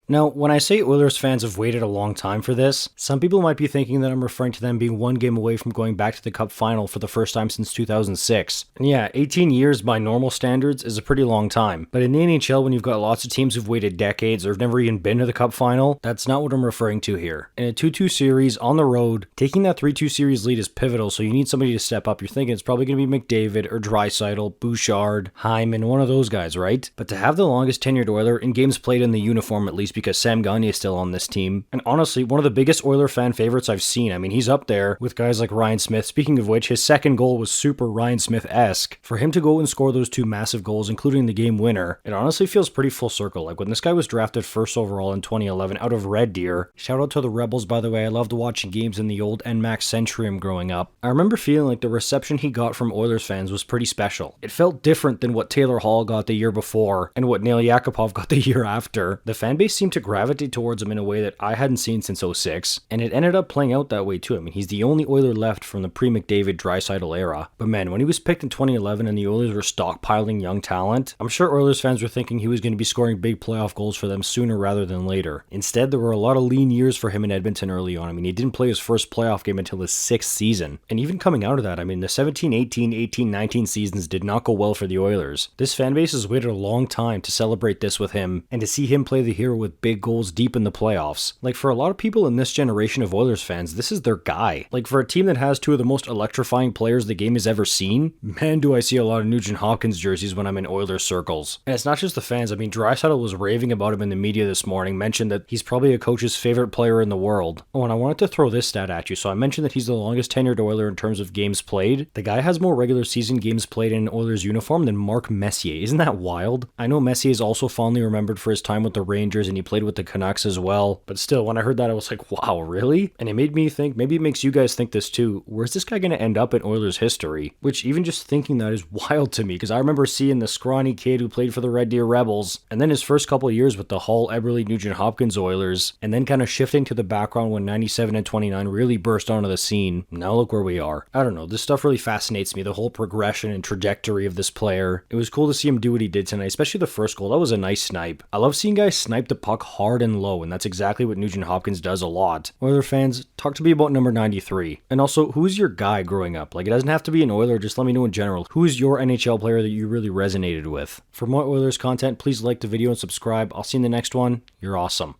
Now, when I say Oilers fans have waited a long time for this, some people might be thinking that I'm referring to them being one game away from going back to the Cup final for the first time since 2006. And yeah, 18 years by normal standards is a pretty long time. But in the NHL, when you've got lots of teams who've waited decades or have never even been to the Cup final, that's not what I'm referring to here. In a 2-2 series on the road, taking that 3-2 series lead is pivotal, so you need somebody to step up. You're thinking it's probably going to be McDavid or Draisaitl, Bouchard, Hyman, one of those guys, right? But to have the longest tenured Oiler in games played in the uniform at least, because Sam Gagner is still on this team. And honestly, one of the biggest Oiler fan favorites I've seen. I mean, he's up there with guys like Ryan Smith. Speaking of which, his second goal was super Ryan Smith-esque. For him to go and score those two massive goals, including the game winner, it honestly feels pretty full circle. Like when this guy was drafted first overall in 2011 out of Red Deer. Shout out to the Rebels, by the way. I loved watching games in the old NMAX Centrium growing up. I remember feeling like the reception he got from Oilers fans was pretty special. It felt different than what Taylor Hall got the year before and what Nail Yakupov got the year after. The fan base seemed to gravitate towards him in a way that I hadn't seen since '06, and it ended up playing out that way too. I mean, he's the only Oiler left from the pre-McDavid Draisaitl era. But man, when he was picked in 2011 and the Oilers were stockpiling young talent, I'm sure Oilers fans were thinking he was going to be scoring big playoff goals for them sooner rather than later. Instead, there were a lot of lean years for him in Edmonton early on. I mean, he didn't play his first playoff game until his 6th season. And even coming out of that, I mean, the 17-18, 18-19 seasons did not go well for the Oilers. This fan base has waited a long time to celebrate this with him and to see him play the hero with big goals deep in the playoffs. Like, for a lot of people in this generation of Oilers fans, this is their guy. Like, for a team that has two of the most electrifying players the game has ever seen, man, do I see a lot of Nugent-Hopkins jerseys when I'm in Oilers circles. And it's not just the fans. I mean, Draisaitl was raving about him in the media this morning, mentioned that he's probably a coach's favorite player in the world. Oh, and I wanted to throw this stat at you. So I mentioned that he's the longest tenured Oiler in terms of games played. The guy has more regular season games played in an Oilers uniform than Mark Messier. Isn't that wild? I know Messier is also fondly remembered for his time with the Rangers, and he played with the Canucks as well. But still, when I heard that, I was like, wow, really? And it made me think, maybe it makes you guys think this too, where's this guy going to end up in Oilers history? Which, even just thinking that is wild to me, because I remember seeing the scrawny kid who played for the Red Deer Rebels, and then his first couple of years with the Hall, Eberle, Nugent-Hopkins Oilers, and then kind of shifting to the background when 97 and 29 really burst onto the scene. Now look where we are. I don't know, this stuff really fascinates me, the whole progression and trajectory of this player. It was cool to see him do what he did tonight, especially the first goal. That was a nice snipe. I love seeing guys snipe the puck hard and low, and that's exactly what Nugent-Hopkins does a lot. Oiler fans, talk to me about number 93. And also, who's your guy growing up? Like, it doesn't have to be an Oiler, just let me know in general. Who's your NHL player that you really resonated with? For more Oilers content, please like the video and subscribe. I'll see you in the next one. You're awesome.